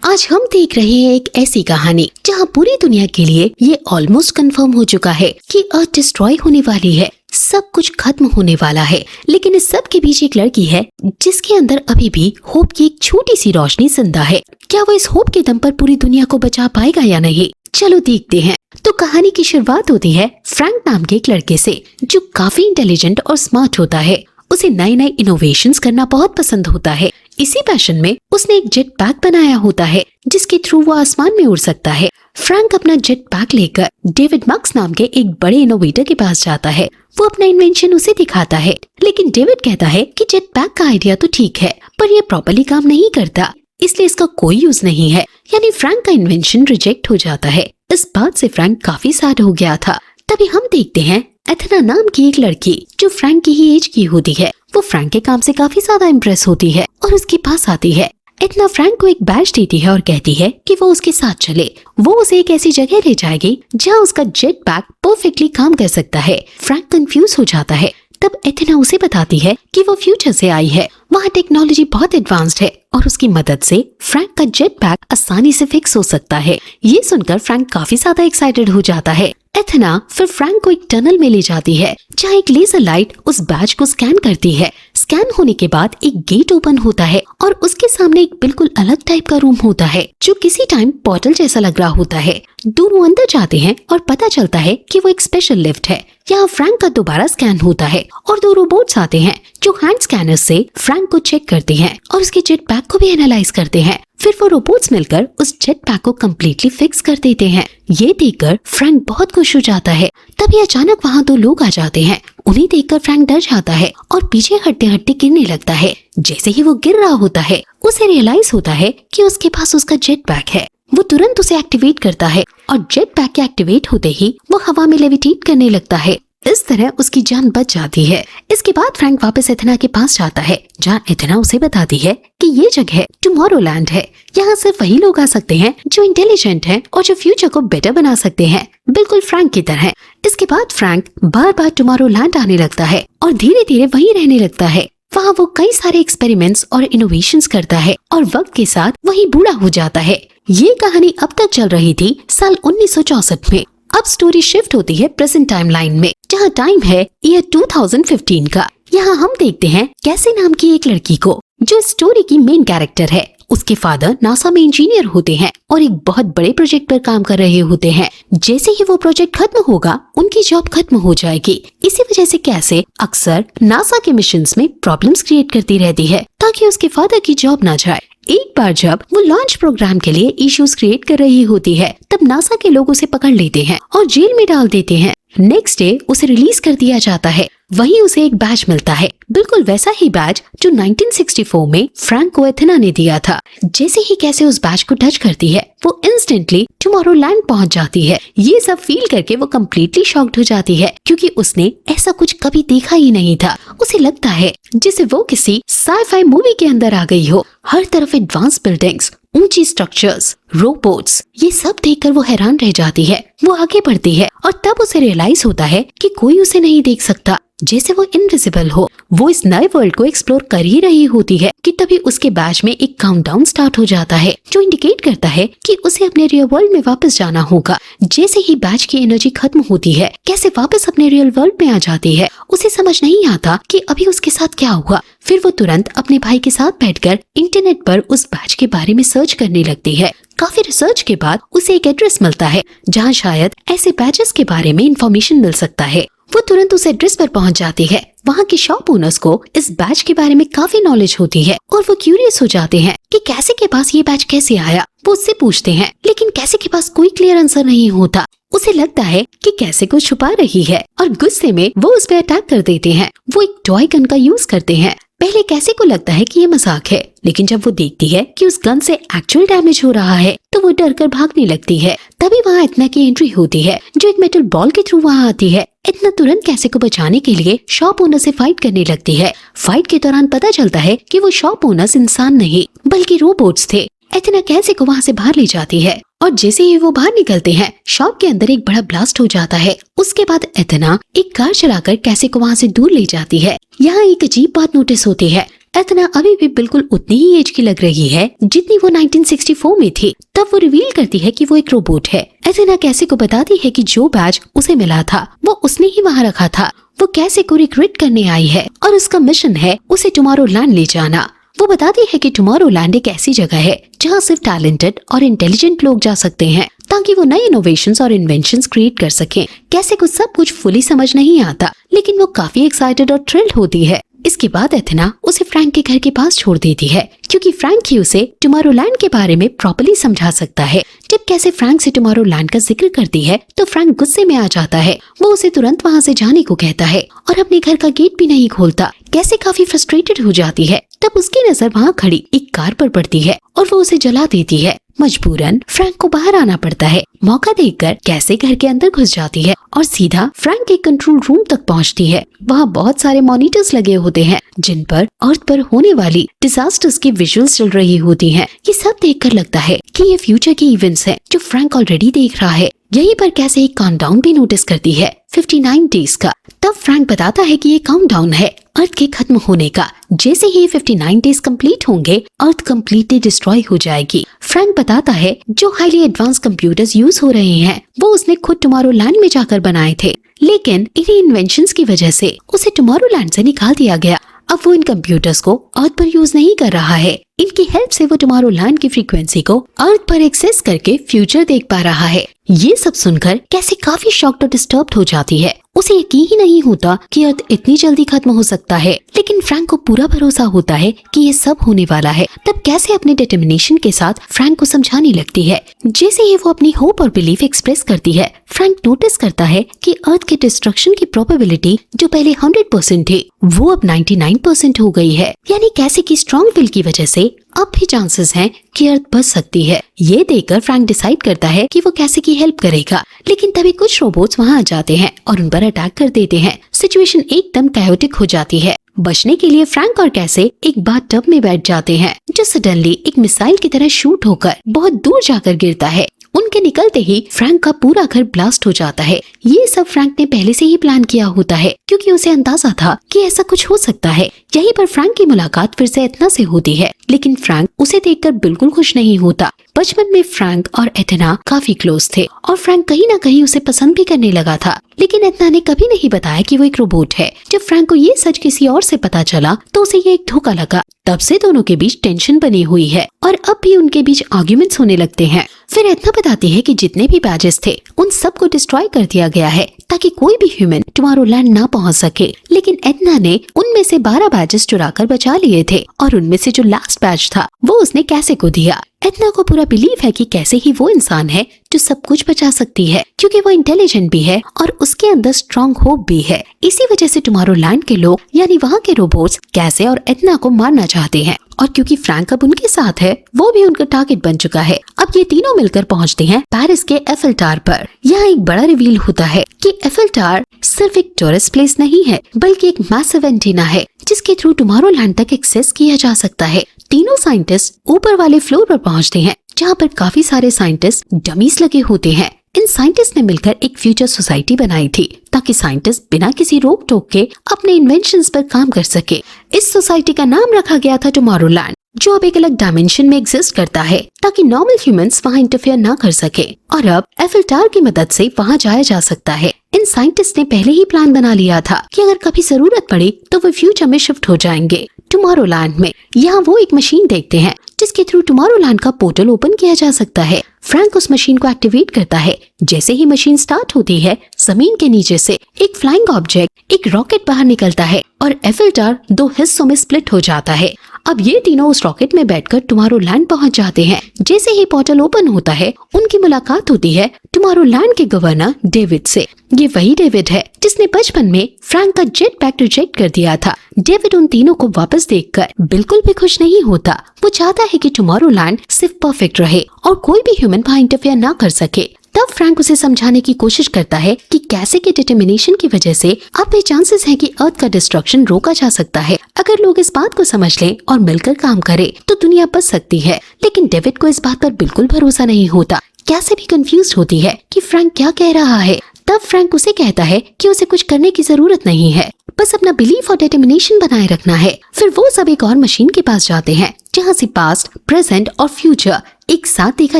आज हम देख रहे हैं एक ऐसी कहानी जहां पूरी दुनिया के लिए ये ऑलमोस्ट कंफर्म हो चुका है कि अर्थ डिस्ट्रॉय होने वाली है, सब कुछ खत्म होने वाला है। लेकिन इस सब के बीच एक लड़की है जिसके अंदर अभी भी होप की एक छोटी सी रोशनी जिंदा है। क्या वो इस होप के दम पर पूरी दुनिया को बचा पाएगा या नहीं, चलो देखते हैं। तो कहानी की शुरुआत होती है फ्रैंक नाम के एक लड़के से जो काफी इंटेलिजेंट और स्मार्ट होता है। उसे नए नए इनोवेशंस करना बहुत पसंद होता है। इसी पैशन में उसने एक जेट पैक बनाया होता है जिसके थ्रू वो आसमान में उड़ सकता है। फ्रैंक अपना जेट पैक लेकर डेविड मक्स नाम के एक बड़े इनोवेटर के पास जाता है। वो अपना इन्वेंशन उसे दिखाता है, लेकिन डेविड कहता है कि जेट पैक का आइडिया तो ठीक है पर ये प्रॉपर्ली काम नहीं करता, इसलिए इसका कोई यूज नहीं है। यानी फ्रैंक का इन्वेंशन रिजेक्ट हो जाता है। इस बात से फ्रैंक काफी सैड हो गया था। तभी हम देखते हैं एथना नाम की एक लड़की जो फ्रैंक की ही एज की होती है। वो फ्रैंक के काम से काफी ज्यादा इम्प्रेस होती है और उसके पास आती है। एथना फ्रैंक को एक बैज देती है और कहती है कि वो उसके साथ चले। वो उसे एक ऐसी जगह ले जाएगी जहाँ उसका जेट पैक परफेक्टली काम कर सकता है। फ्रैंक कंफ्यूज हो जाता है। तब एथना उसे बताती है कि वो फ्यूचर से आई है, वहाँ टेक्नोलॉजी बहुत एडवांस्ड है और उसकी मदद से फ्रैंक का जेट पैक आसानी से फिक्स हो सकता है। ये सुनकर फ्रैंक काफी ज्यादा एक्साइटेड हो जाता है। एथना फिर फ्रैंक को एक टनल में ले जाती है जहाँ एक लेजर लाइट उस बैज को स्कैन करती है। स्कैन होने के बाद एक गेट ओपन होता है और उसके सामने एक बिल्कुल अलग टाइप का रूम होता है जो किसी टाइम पोर्टल जैसा लग रहा होता है। दोनों अंदर जाते हैं और पता चलता है कि वो एक स्पेशल लिफ्ट है। यहाँ फ्रैंक का दोबारा स्कैन होता है और दो रोबोट्स आते हैं जो हैंड स्कैनर से फ्रैंक को चेक करते हैं और उसके जेट पैक को भी एनालाइज करते हैं। फिर वो रोबोट्स मिलकर उस जेट पैक को कम्प्लीटली फिक्स कर देते हैं। ये देखकर फ्रैंक बहुत खुश हो जाता है। तभी अचानक वहाँ दो लोग आ जाते हैं। उन्हें देखकर फ्रैंक डर जाता है और पीछे हटते हटते गिरने लगता है। जैसे ही वो गिर रहा होता है उसे रियलाइज होता है कि उसके पास उसका जेट पैक है। वो तुरंत उसे एक्टिवेट करता है और जेट पैक के एक्टिवेट होते ही वो हवा में लेविटेट करने लगता है। इस तरह उसकी जान बच जाती है। इसके बाद फ्रैंक वापस एथना के पास जाता है जहाँ एथना उसे बताती है कि ये जगह टुमारोलैंड है। यहाँ सिर्फ वही लोग आ सकते हैं जो इंटेलिजेंट हैं और जो फ्यूचर को बेटर बना सकते हैं, बिल्कुल फ्रैंक की तरह। इसके बाद फ्रैंक बार बार टुमारोलैंड आने लगता है और धीरे धीरे वहीं रहने लगता है। वहाँ वो कई सारे एक्सपेरिमेंट्स और इनोवेशंस करता है और वक्त के साथ वही बूढ़ा हो जाता है। ये कहानी अब तक चल रही थी साल 1964 में। अब स्टोरी शिफ्ट होती है प्रेजेंट टाइमलाइन में जहाँ टाइम है ईयर 2015 का। यहाँ हम देखते हैं कैसी नाम की एक लड़की को जो स्टोरी की मेन कैरेक्टर है। उसके फादर नासा में इंजीनियर होते हैं और एक बहुत बड़े प्रोजेक्ट पर काम कर रहे होते हैं। जैसे ही वो प्रोजेक्ट खत्म होगा उनकी जॉब खत्म हो जाएगी। इसी वजह से कैसे अक्सर नासा के मिशंस में प्रॉब्लम्स क्रिएट करती रहती है ताकि उसके फादर की जॉब ना जाए। एक बार जब वो लॉन्च प्रोग्राम के लिए इश्यूज क्रिएट कर रही होती है तब नासा के लोग उसे पकड़ लेते हैं और जेल में डाल देते हैं। नेक्स्ट डे उसे रिलीज कर दिया जाता है। वहीं उसे एक बैज मिलता है, बिल्कुल वैसा ही बैज जो 1964 में फ्रैंक को एथना ने दिया था। जैसे ही कैसे उस बैज को टच करती है वो इंस्टेंटली टुमारोलैंड पहुंच जाती है। ये सब फील करके वो कम्प्लीटली शॉक्ड हो जाती है क्योंकि उसने ऐसा कुछ कभी देखा ही नहीं था। उसे लगता है जैसे वो किसी साइ-फाई मूवी के अंदर आ गई हो। हर तरफ एडवांस बिल्डिंग्स, ऊंची स्ट्रक्चर्स, रोबोट्स, ये सब देखकर वो हैरान रह जाती है। वो आगे बढ़ती है और तब उसे रियलाइज होता है कि कोई उसे नहीं देख सकता, जैसे वो इनविजिबल हो। वो इस नए वर्ल्ड को एक्सप्लोर कर ही रही होती है कि तभी उसके बैज में एक काउंटडाउन स्टार्ट हो जाता है जो इंडिकेट करता है कि उसे अपने रियल वर्ल्ड में वापस जाना होगा। जैसे ही बैज की एनर्जी खत्म होती है कैसे वापस अपने रियल वर्ल्ड में आ जाती है। उसे समझ नहीं आता कि अभी उसके साथ क्या हुआ। फिर वो तुरंत अपने भाई के साथ बैठकर इंटरनेट पर उस बैज के बारे में सर्च करने लगती है। काफी रिसर्च के बाद उसे एक एड्रेस मिलता है जहाँ शायद ऐसे बैजेस के बारे में इंफॉर्मेशन मिल सकता है। वो तुरंत उस एड्रेस पर पहुंच जाती है। वहाँ के शॉप ओनर्स को इस बैज के बारे में काफी नॉलेज होती है और वो क्यूरियस हो जाते हैं कि कैसे के पास ये बैज कैसे आया। वो उससे पूछते हैं लेकिन कैसे के पास कोई क्लियर आंसर नहीं होता। उसे लगता है कि कैसे को छुपा रही है और गुस्से में वो उस पर अटैक कर देते हैं। वो एक टॉय गन का यूज करते हैं। पहले कैसे को लगता है कि ये मजाक है, लेकिन जब वो देखती है कि उस गन से एक्चुअल डैमेज हो रहा है तो वो डर कर भागने लगती है। तभी वहाँ एथना की एंट्री होती है जो एक मेटल बॉल के थ्रू वहाँ आती है। एथना तुरंत कैसे को बचाने के लिए शॉप ओनर से फाइट करने लगती है। फाइट के दौरान पता चलता है कि वो शॉप ओनर्स इंसान नहीं बल्कि रोबोट्स थे। एथना कैसे को वहाँ से बाहर ले जाती है और जैसे ही वो बाहर निकलते हैं शॉप के अंदर एक बड़ा ब्लास्ट हो जाता है। उसके बाद एथना एक कार चलाकर कैसे को वहाँ से दूर ले जाती है। यहाँ एक अजीब बात नोटिस होती है। एथना अभी भी बिल्कुल उतनी ही एज की लग रही है जितनी वो 1964 में थी। तब वो रिवील करती है कि वो एक रोबोट है। एथना कैसे को बताती है कि जो बैज उसे मिला था वो उसने ही वहाँ रखा था। वो कैसे को रिक्रूट करने आई है और उसका मिशन है उसे टुमारोलैंड ले जाना। वो बताती है कि टुमारोलैंड एक ऐसी जगह है जहाँ सिर्फ टैलेंटेड और इंटेलिजेंट लोग जा सकते हैं ताकि वो नए इनोवेशंस और इन्वेंशंस क्रिएट कर सकें। कैसे को सब कुछ फुली समझ नहीं आता, लेकिन वो काफी एक्साइटेड और थ्रिल्ड होती है। इसके बाद एथना उसे फ्रैंक के घर के पास छोड़ देती है क्योंकि फ्रैंक ही उसे टुमारोलैंड के बारे में प्रॉपर्ली समझा सकता है। जब कैसे फ्रैंक से टुमारोलैंड का जिक्र करती है तो फ्रैंक गुस्से में आ जाता है। वो उसे तुरंत वहाँ से जाने को कहता है और अपने घर का गेट भी नहीं खोलता। कैसे काफी फ्रस्ट्रेटेड हो जाती है। तब उसकी नजर वहाँ खड़ी एक कार पर पड़ती है और वो उसे जला देती है। मजबूरन फ्रैंक को बाहर आना पड़ता है। मौका देखकर कैसे घर के अंदर घुस जाती है और सीधा फ्रैंक के कंट्रोल रूम तक पहुंचती है। वहाँ बहुत सारे मॉनिटर्स लगे होते हैं जिन पर अर्थ पर होने वाली डिजास्टर्स की विजुअल्स चल रही होती हैं। ये सब देखकर लगता है कि ये फ्यूचर के इवेंट्स हैं जो फ्रैंक ऑलरेडी देख रहा है। यहीं पर कैसे एक काउंटडाउन भी नोटिस करती है 59 डेज का। तब फ्रैंक बताता है कि ये काउंटडाउन है अर्थ के खत्म होने का। जैसे ही 59 डेज कंप्लीट होंगे अर्थ कंप्लीटली डिस्ट्रॉय हो जाएगी। फ्रैंक बताता है जो हाईली एडवांस कंप्यूटर्स यूज हो रहे हैं वो उसने खुद टुमारोलैंड में जाकर बनाए थे, लेकिन इन्हीं इन्वेंशंस की वजह से उसे टुमारोलैंड से निकाल दिया गया। अब वो इन कंप्यूटर्स को अर्थ पर यूज नहीं कर रहा है। इनकी हेल्प से वो टुमारोलैंड की फ्रीक्वेंसी को अर्थ पर एक्सेस करके फ्यूचर देख पा रहा है। ये सब सुनकर कैसे काफी शॉक्ड और डिस्टर्ब्ड हो जाती है। उसे यकीन ही नहीं होता कि अर्थ इतनी जल्दी खत्म हो सकता है, लेकिन फ्रैंक को पूरा भरोसा होता है कि ये सब होने वाला है। तब कैसे अपने डिटर्मिनेशन के साथ फ्रैंक को समझाने लगती है। जैसे ही वो अपनी होप और बिलीफ एक्सप्रेस करती है, फ्रैंक नोटिस करता है कि अर्थ के डिस्ट्रक्शन की प्रोबेबिलिटी जो पहले 100% थी वो अब 99% हो गई है। यानी कैसे की स्ट्रॉन्ग विल की वजह से अब भी चांसेस हैं कि अर्थ बच सकती है। ये देखकर फ्रैंक डिसाइड करता है कि वो कैसे की हेल्प करेगा, लेकिन तभी कुछ रोबोट्स वहाँ आ जाते हैं और उन पर अटैक कर देते हैं। सिचुएशन एकदम कायोटिक हो जाती है। बचने के लिए फ्रैंक और कैसे एक बाथटब में बैठ जाते हैं जो सडनली एक मिसाइल की तरह शूट होकर बहुत दूर जाकर गिरता है। उनके निकलते ही फ्रैंक का पूरा घर ब्लास्ट हो जाता है। ये सब फ्रैंक ने पहले से ही प्लान किया होता है क्योंकि उसे अंदाजा था कि ऐसा कुछ हो सकता है। यहीं पर फ्रैंक की मुलाकात फिर से एथना से होती है, लेकिन फ्रैंक उसे देखकर बिल्कुल खुश नहीं होता। बचपन में फ्रैंक और एथना काफी क्लोज थे और फ्रैंक कहीं ना कहीं उसे पसंद भी करने लगा था, लेकिन एथना ने कभी नहीं बताया कि वो एक रोबोट है। जब फ्रैंक को ये सच किसी और से पता चला तो उसे ये एक धोखा लगा। तब से दोनों के बीच टेंशन बनी हुई है और अब भी उनके बीच आर्ग्यूमेंट्स होने लगते हैं। फिर एथना बताती है कि जितने भी बैजेस थे उन सबको डिस्ट्रॉय कर दिया गया है ताकि कोई भी ह्यूमन टुमारोलैंड ना पहुंच सके, लेकिन एथना ने उनमें से 12 बैजेस चुरा कर बचा लिए थे और उनमें से जो लास्ट बैच था वो उसने कैसे को दिया। एथना को पूरा बिलीव है कि कैसे ही वो इंसान है जो सब कुछ बचा सकती है क्योंकि वो इंटेलिजेंट भी है और उसके अंदर स्ट्रॉन्ग होप भी है। इसी वजह से टुमारोलैंड के लोग यानी वहाँ के रोबोट्स कैसे और एथना को मारना चाहते हैं और क्योंकि फ्रैंक अब उनके साथ है वो भी उनका टारगेट बन चुका है। अब ये तीनों मिलकर पहुँचते हैं पेरिस के एफिल टावर पर। यहाँ एक बड़ा रिवील होता है कि एफिल टावर सिर्फ एक टूरिस्ट प्लेस नहीं है बल्कि एक मैसिव एंटीना है जिसके थ्रू टुमारोलैंड तक एक्सेस किया जा सकता है। तीनों साइंटिस्ट ऊपर वाले फ्लोर पर पहुंचते हैं जहां पर काफी सारे साइंटिस्ट डमीज लगे होते हैं। इन साइंटिस्ट ने मिलकर एक फ्यूचर सोसाइटी बनाई थी ताकि साइंटिस्ट बिना किसी रोक टोक के अपने इन्वेंशंस पर काम कर सके। इस सोसाइटी का नाम रखा गया था टुमारोलैंड, जो अब एक अलग डायमेंशन में एग्जिस्ट करता है ताकि नॉर्मल ह्यूमंस वहाँ इंटरफेयर ना कर सके और अब एफिल टावर की मदद से वहाँ जाया जा सकता है। इन साइंटिस्ट ने पहले ही प्लान बना लिया था कि अगर कभी जरूरत पड़ी तो वो फ्यूचर में शिफ्ट हो जाएंगे टुमारोलैंड में। यहाँ वो एक मशीन देखते हैं जिसके थ्रू टुमारोलैंड का पोर्टल ओपन किया जा सकता है। फ्रैंक उस मशीन को एक्टिवेट करता है। जैसे ही मशीन स्टार्ट होती है जमीन के नीचे से एक फ्लाइंग ऑब्जेक्ट एक रॉकेट बाहर निकलता है और एफिल टावर 2 हिस्सों में स्प्लिट हो जाता है। अब ये तीनों उस रॉकेट में बैठकर टुमारोलैंड पहुंच जाते हैं। जैसे ही पोर्टल ओपन होता है उनकी मुलाकात होती है टुमारोलैंड के गवर्नर डेविड से। ये वही डेविड है जिसने बचपन में फ्रैंक का जेट पैक रिजेक्ट कर दिया था। डेविड उन तीनों को वापस देखकर बिल्कुल भी खुश नहीं होता। वो चाहता है कि टुमारोलैंड सिर्फ परफेक्ट रहे और कोई भी ह्यूमन वहाँ इंटरफेयर ना कर सके। तब फ्रैंक उसे समझाने की कोशिश करता है कि कैसे के डिटर्मिनेशन की वजह से अब भी चांसेस है कि अर्थ का डिस्ट्रक्शन रोका जा सकता है। अगर लोग इस बात को समझ लें और मिलकर काम करें तो दुनिया बच सकती है। लेकिन डेविड को इस बात पर बिल्कुल भरोसा नहीं होता। कैसे भी कंफ्यूज होती है कि फ्रैंक क्या कह रहा है। तब फ्रैंक उसे कहता है कि उसे कुछ करने की जरूरत नहीं है, बस अपना बिलीफ और डिटर्मिनेशन बनाए रखना है। फिर वो सब एक और मशीन के पास जाते हैं जहाँ से पास्ट, प्रेजेंट और फ्यूचर एक साथ देखा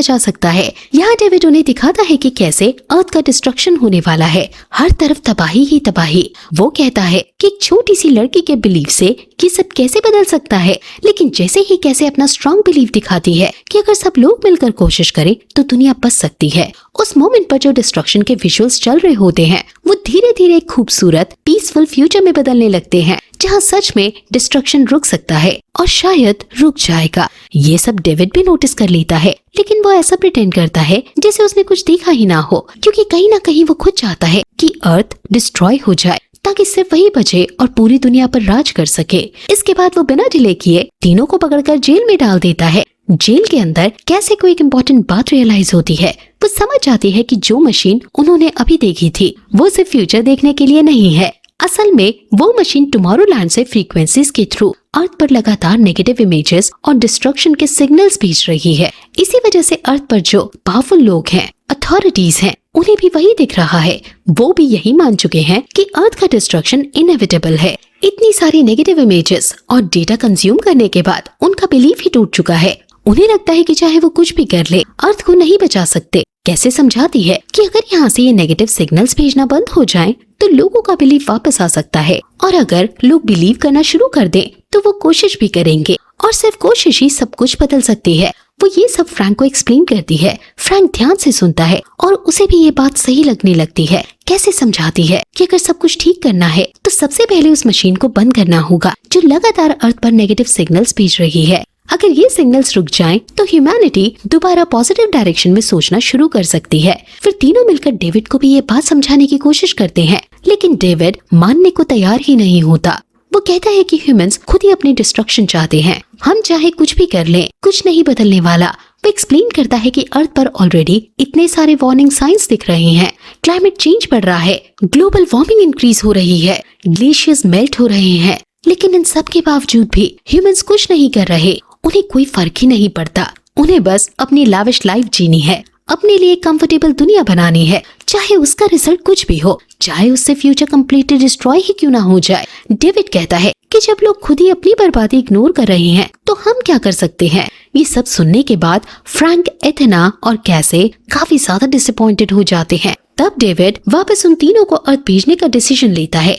जा सकता है। यहाँ डेविड उन्हें दिखाता है कि कैसे अर्थ का डिस्ट्रक्शन होने वाला है, हर तरफ तबाही ही तबाही। वो कहता है कि एक छोटी सी लड़की के बिलीफ से ये सब कैसे बदल सकता है, लेकिन जैसे ही कैसे अपना स्ट्रॉन्ग बिलीफ दिखाती है कि अगर सब लोग मिलकर कोशिश करें तो दुनिया बच सकती है। उस मोमेंट पर जो डिस्ट्रक्शन के विजुअल्स चल रहे होते हैं वो धीरे धीरे एक खूबसूरत पीसफुल फ्यूचर में बदलने लगते हैं, जहाँ सच में डिस्ट्रक्शन रुक सकता है और शायद रुक जाएगा। ये सब डेविड भी नोटिस कर लेता है, लेकिन वो ऐसा प्रिटेंड करता है जैसे उसने कुछ देखा ही ना हो, क्योंकि कहीं ना कहीं वो खुद चाहता है कि अर्थ डिस्ट्रॉय हो जाए ताकि सिर्फ वही बचे और पूरी दुनिया पर राज कर सके। इसके बाद वो बिना डिले किए तीनों को पकड़कर जेल में डाल देता है। जेल के अंदर कैसे कोई एक इम्पोर्टेंट बात रियलाइज होती है। वो समझ जाती है कि जो मशीन उन्होंने अभी देखी थी वो सिर्फ फ्यूचर देखने के लिए नहीं है, असल में वो मशीन टुमारोलैंड से फ्रीक्वेंसीज के थ्रू अर्थ पर लगातार नेगेटिव इमेजेस और डिस्ट्रक्शन के सिग्नल्स भेज रही है। इसी वजह से अर्थ पर जो पावरफुल लोग हैं, अथॉरिटीज हैं, उन्हें भी वही दिख रहा है। वो भी यही मान चुके हैं कि अर्थ का डिस्ट्रक्शन इनएविटेबल है। इतनी सारी नेगेटिव इमेजेस और डेटा कंज्यूम करने के बाद उनका बिलीफ ही टूट चुका है। उन्हें लगता है कि चाहे वो कुछ भी कर ले, अर्थ को नहीं बचा सकते। कैसे समझाती है कि अगर यहाँ से ये नेगेटिव सिग्नल्स भेजना बंद हो जाएं, तो लोगों का बिलीफ वापस आ सकता है, और अगर लोग बिलीव करना शुरू कर दें तो वो कोशिश भी करेंगे, और सिर्फ कोशिश ही सब कुछ बदल सकती है। वो ये सब फ्रैंक को एक्सप्लेन करती है। फ्रैंक ध्यान से सुनता है और उसे भी ये बात सही लगने लगती है। कैसे समझाती है कि अगर सब कुछ ठीक करना है तो सबसे पहले उस मशीन को बंद करना होगा जो लगातार अर्थ पर नेगेटिव सिग्नल्स भेज रही है। अगर ये सिग्नल्स रुक जाएं, तो ह्यूमैनिटी दोबारा पॉजिटिव डायरेक्शन में सोचना शुरू कर सकती है। फिर तीनों मिलकर डेविड को भी ये बात समझाने की कोशिश करते हैं, लेकिन डेविड मानने को तैयार ही नहीं होता। वो कहता है कि ह्यूमंस खुद ही अपनी डिस्ट्रक्शन चाहते हैं, हम चाहे कुछ भी कर लें, कुछ नहीं बदलने वाला। वो एक्सप्लेन करता है कि अर्थ पर ऑलरेडी इतने सारे वार्निंग साइंस दिख रहे हैं। क्लाइमेट चेंज बढ़ रहा है, ग्लोबल वार्मिंग इंक्रीज हो रही है, ग्लेशियर्स मेल्ट हो रहे हैं, लेकिन इन सब के बावजूद भी ह्यूमंस कुछ नहीं कर रहे। उन्हें कोई फर्क ही नहीं पड़ता। उन्हें बस अपनी लाविश लाइफ जीनी है, अपने लिए कंफर्टेबल दुनिया बनानी है, चाहे उसका रिजल्ट कुछ भी हो, चाहे उससे फ्यूचर कम्प्लीटली डिस्ट्रॉय ही क्यों ना हो जाए। डेविड कहता है कि जब लोग खुद ही अपनी बर्बादी इग्नोर कर रहे हैं तो हम क्या कर सकते हैं। ये सब सुनने के बाद फ्रैंक, एथेना और कैसे काफी ज्यादा डिसअपॉइंटेड हो जाते हैं। तब डेविड वापस उन तीनों को अर्थ भेजने का डिसीजन लेता है।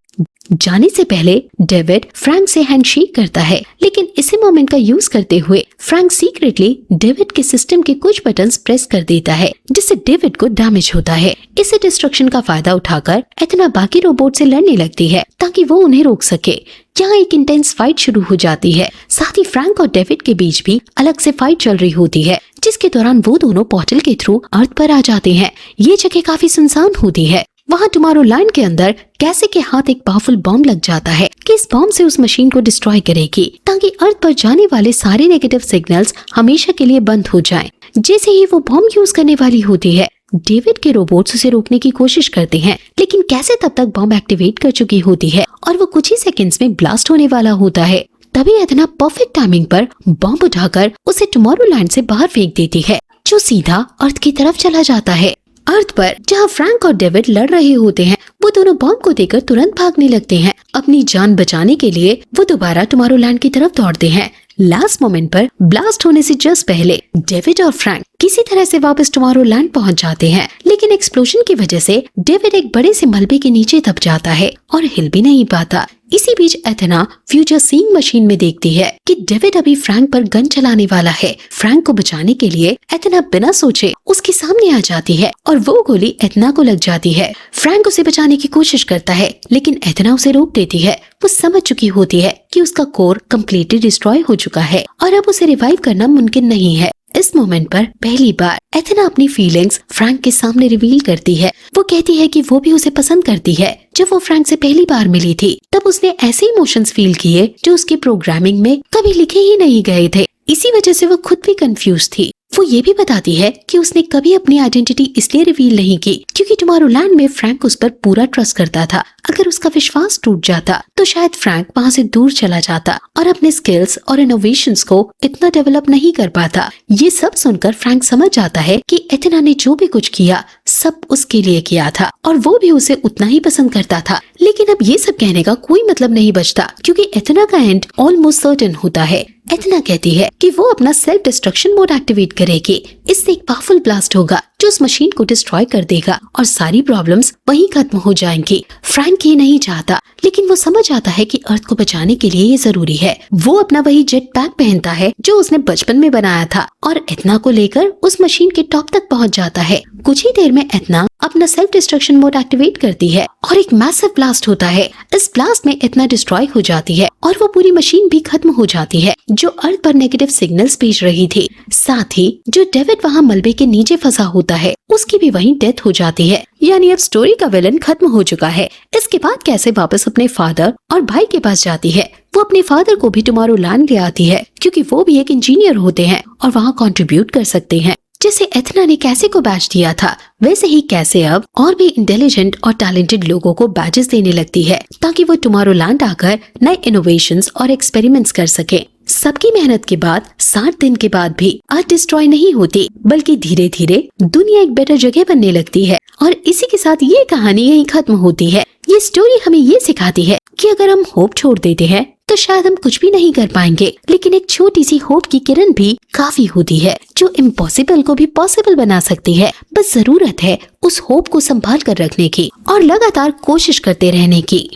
जाने से पहले डेविड फ्रैंक से हैंडशेक करता है, लेकिन इसी मोमेंट का यूज करते हुए फ्रैंक सीक्रेटली डेविड के सिस्टम के कुछ बटन्स प्रेस कर देता है, जिससे डेविड को डैमेज होता है। इसे डिस्ट्रक्शन का फायदा उठाकर एथेना बाकी रोबोट से लड़ने लगती है ताकि वो उन्हें रोक सके। यहाँ एक इंटेंस फाइट शुरू हो जाती है। साथ ही फ्रैंक और डेविड के बीच भी अलग से फाइट चल रही होती है, जिसके दौरान वो दोनों पोर्टल के थ्रू अर्थ पर आ जाते हैं। ये जगह काफी सुनसान होती है। वहाँ टुमारोलैंड के अंदर कैसे के हाथ एक पावरफुल बॉम्ब लग जाता है कि इस बॉम्ब से उस मशीन को डिस्ट्रॉय करेगी, ताकि अर्थ पर जाने वाले सारे नेगेटिव सिग्नल्स हमेशा के लिए बंद हो जाएं। जैसे ही वो बॉम्ब यूज करने वाली होती है, डेविड के रोबोट्स उसे रोकने की कोशिश करते हैं, लेकिन कैसे तब तक बॉम्ब एक्टिवेट कर चुकी होती है और वो कुछ ही सेकंड्स में ब्लास्ट होने वाला होता है। तभी एथेना परफेक्ट टाइमिंग पर बॉम्ब उठाकर उसे टुमारोलैंड से बाहर फेंक देती है, जो सीधा अर्थ की तरफ चला जाता है। अर्थ पर जहाँ फ्रैंक और डेविड लड़ रहे होते हैं, वो दोनों बॉम्ब को देकर तुरंत भागने लगते हैं। अपनी जान बचाने के लिए वो दोबारा टुमारोलैंड की तरफ दौड़ते हैं। लास्ट मोमेंट पर ब्लास्ट होने से जस्ट पहले डेविड और फ्रैंक किसी तरह से वापस टुमारोलैंड पहुंच जाते हैं, लेकिन एक्सप्लोजन की वजह से डेविड एक बड़े से मलबे के नीचे दब जाता है और हिल भी नहीं पाता। इसी बीच एथेना फ्यूचर सीइंग मशीन में देखती है कि डेविड अभी फ्रैंक पर गन चलाने वाला है। फ्रैंक को बचाने के लिए एथेना बिना सोचे उसके सामने आ जाती है और वो गोली एथेना को लग जाती है। फ्रैंक उसे बचाने की कोशिश करता है, लेकिन एथेना उसे रोक देती है। वो समझ चुकी होती है कि उसका कोर कम्प्लीटली डिस्ट्रॉय हो चुका है और अब उसे रिवाइव करना मुमकिन नहीं है। इस मोमेंट पर पहली बार एथेना अपनी फीलिंग्स फ्रैंक के सामने रिवील करती है। वो कहती है कि वो भी उसे पसंद करती है। जब वो फ्रैंक से पहली बार मिली थी, तब उसने ऐसे इमोशंस फील किए जो उसकी प्रोग्रामिंग में कभी लिखे ही नहीं गए थे। इसी वजह से वो खुद भी कंफ्यूज थी। वो ये भी बताती है कि उसने कभी अपनी आइडेंटिटी इसलिए रिवील नहीं की क्योंकि टुमारोलैंड में फ्रैंक उस पर पूरा ट्रस्ट करता था। अगर उसका विश्वास टूट जाता तो शायद फ्रैंक वहाँ से दूर चला जाता और अपने स्किल्स और इनोवेशंस को इतना डेवलप नहीं कर पाता। ये सब सुनकर फ्रैंक समझ जाता है कि एथेना ने जो भी कुछ किया सब उसके लिए किया था और वो भी उसे उतना ही पसंद करता था। लेकिन अब ये सब कहने का कोई मतलब नहीं बचता क्योंकि एथेना का एंड ऑलमोस्ट सर्टेन होता है। एथेना कहती है कि वो अपना सेल्फ डिस्ट्रक्शन मोड एक्टिवेट करेगी। इससे एक पावरफुल ब्लास्ट होगा जो उस मशीन को डिस्ट्रॉय कर देगा और सारी प्रॉब्लम्स वहीं खत्म हो जाएंगी। फ्रैंक ये नहीं चाहता लेकिन वो समझ आता है कि अर्थ को बचाने के लिए ये जरूरी है। वो अपना वही जेट पैक पहनता है जो उसने बचपन में बनाया था और एथेना को लेकर उस मशीन के टॉप तक पहुंच जाता है। कुछ ही देर में एथेना अपना सेल्फ डिस्ट्रक्शन मोड एक्टिवेट करती है और एक मैसिव ब्लास्ट होता है। इस ब्लास्ट में एथेना डिस्ट्रॉय हो जाती है और वो पूरी मशीन भी खत्म हो जाती है जो अर्थ पर नेगेटिव सिग्नल्स भेज रही थी। साथ ही जो डेविड वहाँ मलबे के नीचे फंसा होता है उसकी भी वहीं डेथ हो जाती है। यानी अब स्टोरी का विलन खत्म हो चुका है। इसके बाद कैसे वापस अपने फादर और भाई के पास जाती है। वो अपने फादर को भी टुमारोलैंड ले आती है क्योंकि वो भी एक इंजीनियर होते हैं और वहाँ कंट्रीब्यूट कर सकते हैं। जैसे एथेना ने कैसे को बैच दिया था वैसे ही कैसे अब और भी इंटेलिजेंट और टैलेंटेड लोगों को बैचेस देने लगती है ताकि वो टुमारोलैंड आकर नए इनोवेशंस और एक्सपेरिमेंट्स कर सके। सबकी मेहनत के बाद 60 दिन के बाद भी अर्थ डिस्ट्रॉय नहीं होती बल्कि धीरे धीरे दुनिया एक बेटर जगह बनने लगती है। और इसी के साथ ये कहानी यहीं खत्म होती है। ये स्टोरी हमें ये सिखाती है कि अगर हम होप छोड़ देते हैं तो शायद हम कुछ भी नहीं कर पाएंगे, लेकिन एक छोटी सी होप की किरण भी काफी होती है जो इम्पॉसिबल को भी पॉसिबल बना सकती है। बस जरूरत है उस होप को संभाल कर रखने की और लगातार कोशिश करते रहने की।